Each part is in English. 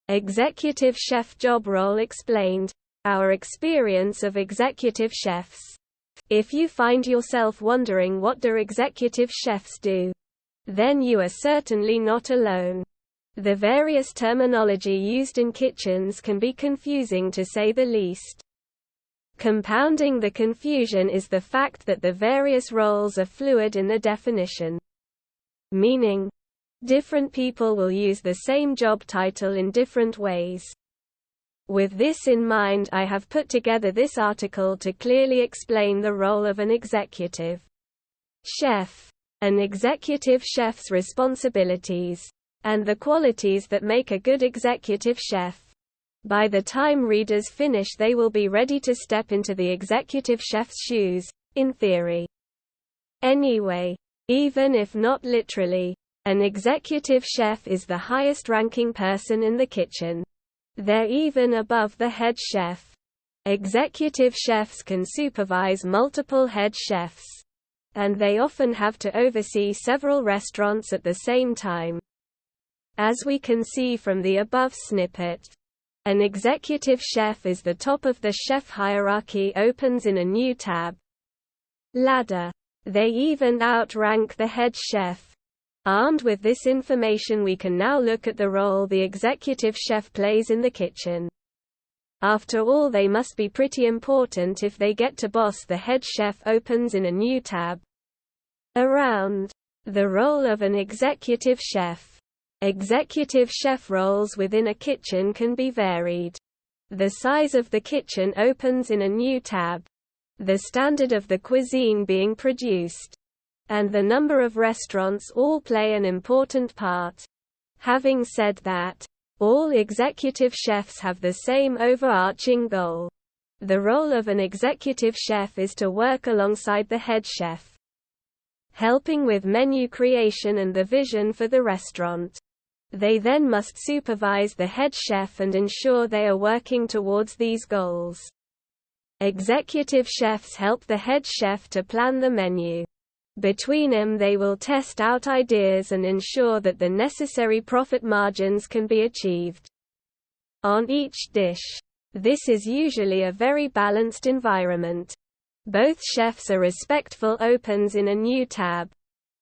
Executive chef job role explained. Our experience of executive chefs. If you find yourself wondering what do executive chefs do, then you are certainly not alone. The various terminology used in kitchens can be confusing to say the least. Compounding the confusion is the fact that the various roles are fluid in the definition. Meaning, different people will use the same job title in different ways. With this in mind, I have put together this article to clearly explain the role of an executive chef, an executive chef's responsibilities, and the qualities that make a good executive chef. By the time readers finish, they will be ready to step into the executive chef's shoes, in theory. Anyway, even if not literally, an executive chef is the highest-ranking person in the kitchen. They're even above the head chef. Executive chefs can supervise multiple head chefs, and they often have to oversee several restaurants at the same time. As we can see from the above snippet, an executive chef is the top of the chef hierarchy. Opens in a new tab. Ladder. They even outrank the head chef. Armed with this information, we can now look at the role the executive chef plays in the kitchen. After all, they must be pretty important if they get to boss the head chef. Opens in a new tab. Around. The role of an executive chef. Executive chef roles within a kitchen can be varied. The size of the kitchen. Opens in a new tab. The standard of the cuisine being produced, and the number of restaurants all play an important part. Having said that, all executive chefs have the same overarching goal. The role of an executive chef is to work alongside the head chef, helping with menu creation and the vision for the restaurant. They then must supervise the head chef and ensure they are working towards these goals. Executive chefs help the head chef to plan the menu. Between them, they will test out ideas and ensure that the necessary profit margins can be achieved on each dish. This is usually a very balanced environment. Both chefs are respectful. Opens in a new tab.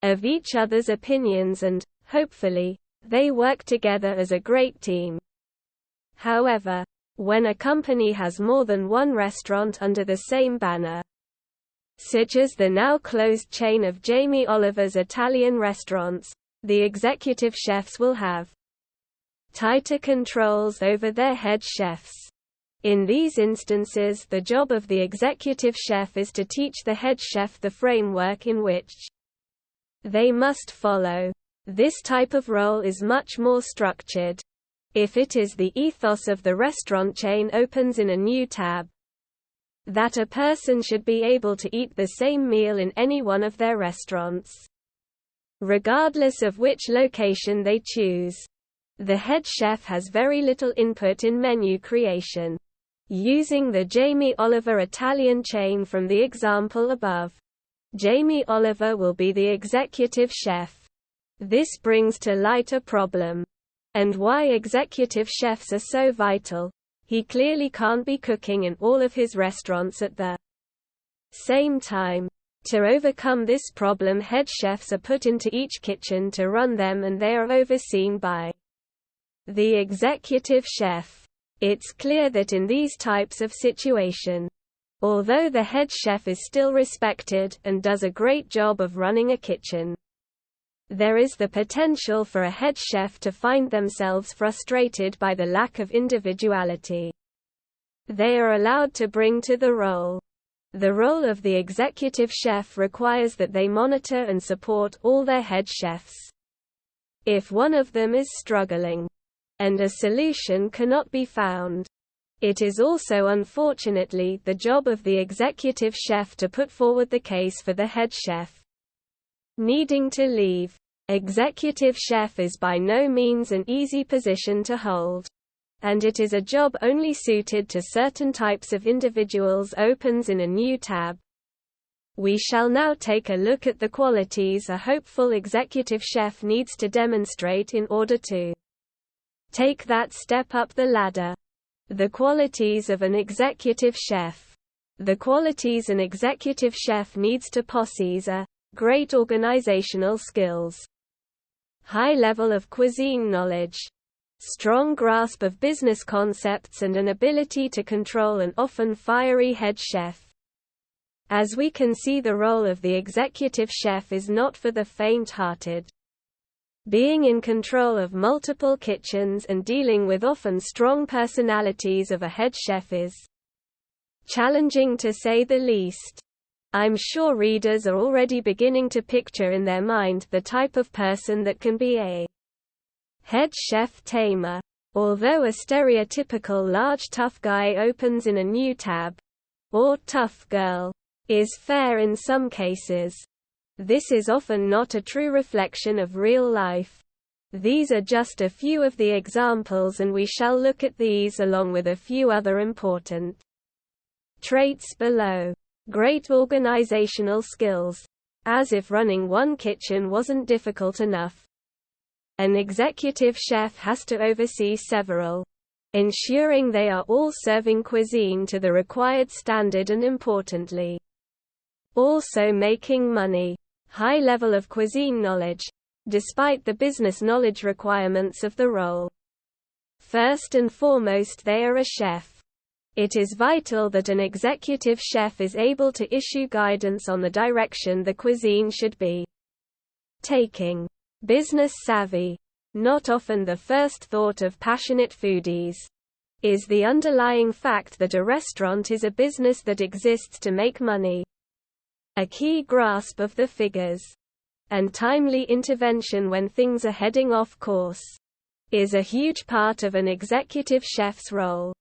Of each other's opinions and, hopefully, they work together as a great team. However, when a company has more than one restaurant under the same banner, such as the now closed chain of Jamie Oliver's Italian restaurants, the executive chefs will have tighter controls over their head chefs. In these instances, the job of the executive chef is to teach the head chef the framework in which they must follow. This type of role is much more structured. If it is the ethos of the restaurant chain. Opens in a new tab. That a person should be able to eat the same meal in any one of their restaurants, regardless of which location they choose. The head chef has very little input in menu creation. Using the Jamie Oliver Italian chain from the example above, Jamie Oliver will be the executive chef. This brings to light a problem, and why executive chefs are so vital. He clearly can't be cooking in all of his restaurants at the same time. To overcome this problem, head chefs are put into each kitchen to run them, and they are overseen by the executive chef. It's clear that in these types of situation, although the head chef is still respected and does a great job of running a kitchen, there is the potential for a head chef to find themselves frustrated by the lack of individuality they are allowed to bring to the role. The role of the executive chef requires that they monitor and support all their head chefs. If one of them is struggling, and a solution cannot be found, it is also unfortunately the job of the executive chef to put forward the case for the head chef needing to leave. Executive chef is by no means an easy position to hold, and it is a job only suited to certain types of individuals. Opens in a new tab. We shall now take a look at the qualities a hopeful executive chef needs to demonstrate in order to take that step up the ladder. The qualities of an executive chef. The qualities an executive chef needs to possess are great organizational skills, high level of cuisine knowledge, strong grasp of business concepts, and an ability to control an often fiery head chef. As we can see, the role of the executive chef is not for the faint-hearted. Being in control of multiple kitchens and dealing with often strong personalities of a head chef is challenging, to say the least. I'm sure readers are already beginning to picture in their mind the type of person that can be a head chef tamer. Although a stereotypical large tough guy opens in a new tab, or tough girl, is fair in some cases, this is often not a true reflection of real life. These are just a few of the examples, and we shall look at these along with a few other important traits below. Great organizational skills. As if running one kitchen wasn't difficult enough, an executive chef has to oversee several, ensuring they are all serving cuisine to the required standard, and importantly, also making money. High level of cuisine knowledge, despite the business knowledge requirements of the role. First and foremost, they are a chef. It is vital that an executive chef is able to issue guidance on the direction the cuisine should be taking. Business savvy, not often the first thought of passionate foodies, is the underlying fact that a restaurant is a business that exists to make money. A key grasp of the figures and timely intervention when things are heading off course is a huge part of an executive chef's role.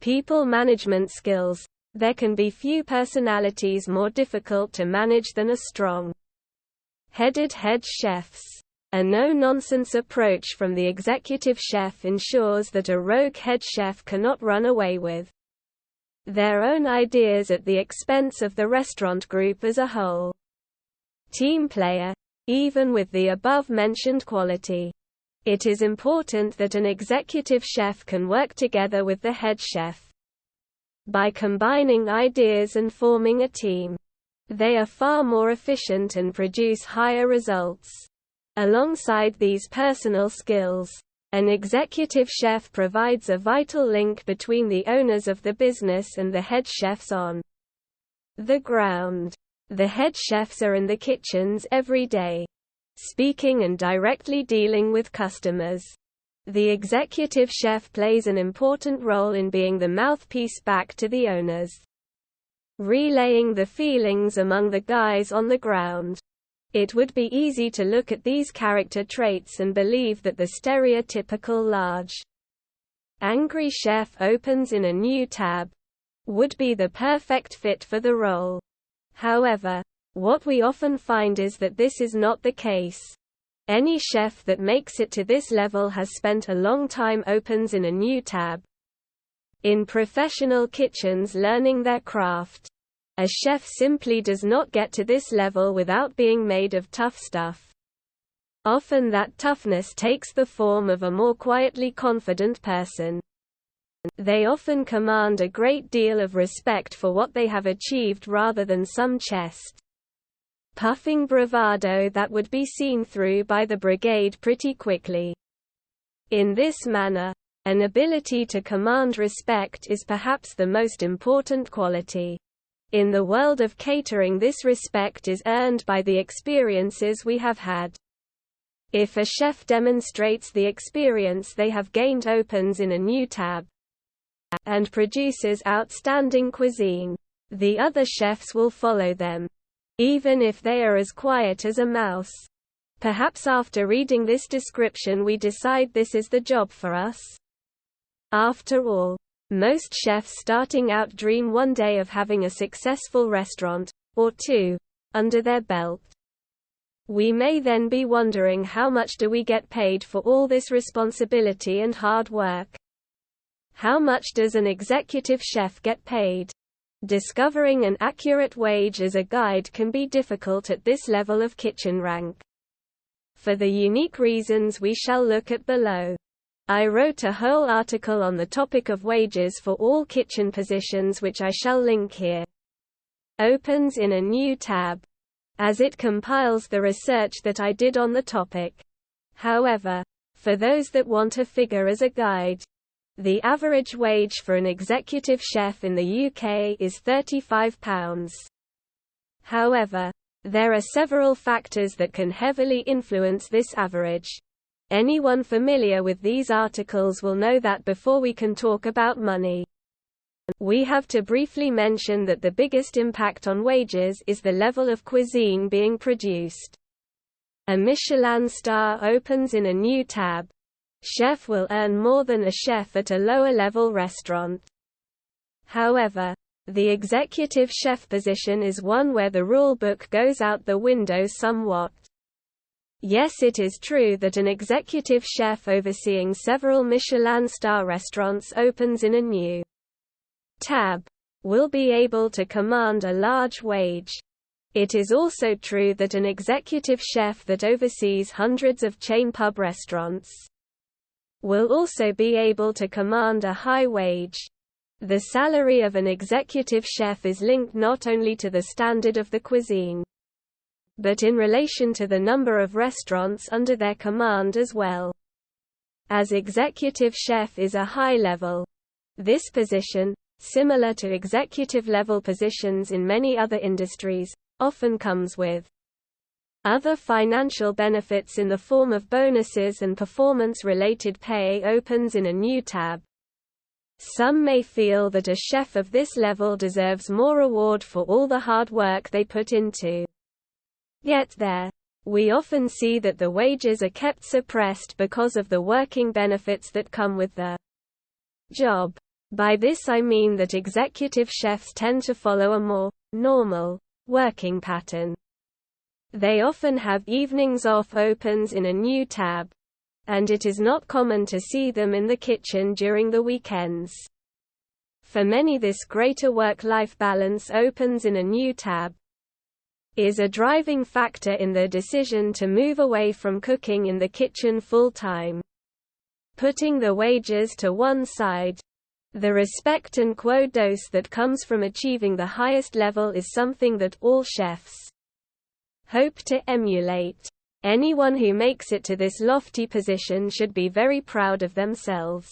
People management skills. There can be few personalities more difficult to manage than a strong-headed head chefs. A no-nonsense approach from the executive chef ensures that a rogue head chef cannot run away with their own ideas at the expense of the restaurant group as a whole. Team player. Even with the above-mentioned quality, it is important that an executive chef can work together with the head chef. By combining ideas and forming a team, they are far more efficient and produce higher results. Alongside these personal skills, an executive chef provides a vital link between the owners of the business and the head chefs on the ground. The head chefs are in the kitchens every day, speaking and directly dealing with customers. The executive chef plays an important role in being the mouthpiece back to the owners, relaying the feelings among the guys on the ground. It would be easy to look at these character traits and believe that the stereotypical large, angry chef opens in a new tab would be the perfect fit for the role. However, what we often find is that this is not the case. Any chef that makes it to this level has spent a long time opens in a new tab in professional kitchens learning their craft. A chef simply does not get to this level without being made of tough stuff. Often that toughness takes the form of a more quietly confident person. They often command a great deal of respect for what they have achieved rather than some chest-puffing bravado that would be seen through by the brigade pretty quickly. In this manner, an ability to command respect is perhaps the most important quality. In the world of catering, this respect is earned by the experiences we have had. If a chef demonstrates the experience they have gained, opens in a new tab, and produces outstanding cuisine, the other chefs will follow them, even if they are as quiet as a mouse. Perhaps after reading this description we decide this is the job for us. After all, most chefs starting out dream one day of having a successful restaurant, or two, under their belt. We may then be wondering, how much do we get paid for all this responsibility and hard work? How much does an executive chef get paid? Discovering an accurate wage as a guide can be difficult at this level of kitchen rank, for the unique reasons we shall look at below. I wrote a whole article on the topic of wages for all kitchen positions, which I shall link here. Opens in a new tab, as it compiles the research that I did on the topic. However, for those that want a figure as a guide, the average wage for an executive chef in the UK is £35. However, there are several factors that can heavily influence this average. Anyone familiar with these articles will know that before we can talk about money, we have to briefly mention that the biggest impact on wages is the level of cuisine being produced. A Michelin star opens in a new tab. Chef will earn more than a chef at a lower-level restaurant. However, the executive chef position is one where the rule book goes out the window somewhat. Yes, it is true that an executive chef overseeing several Michelin star restaurants opens in a new tab will be able to command a large wage. It is also true that an executive chef that oversees hundreds of chain pub restaurants will also be able to command a high wage. The salary of an executive chef is linked not only to the standard of the cuisine, but in relation to the number of restaurants under their command as well. As executive chef is a high level, this position, similar to executive-level positions in many other industries, often comes with other financial benefits in the form of bonuses and performance-related pay. Opens in a new tab. Some may feel that a chef of this level deserves more reward for all the hard work they put into. Yet there, we often see that the wages are kept suppressed because of the working benefits that come with the job. By this I mean that executive chefs tend to follow a more normal working pattern. They often have evenings off. Opens in a new tab, and it is not common to see them in the kitchen during the weekends. For many, this greater work-life balance opens in a new tab is a driving factor in their decision to move away from cooking in the kitchen full-time. Putting the wages to one side, the respect and kudos that comes from achieving the highest level is something that all chefs hope to emulate. Anyone who makes it to this lofty position should be very proud of themselves.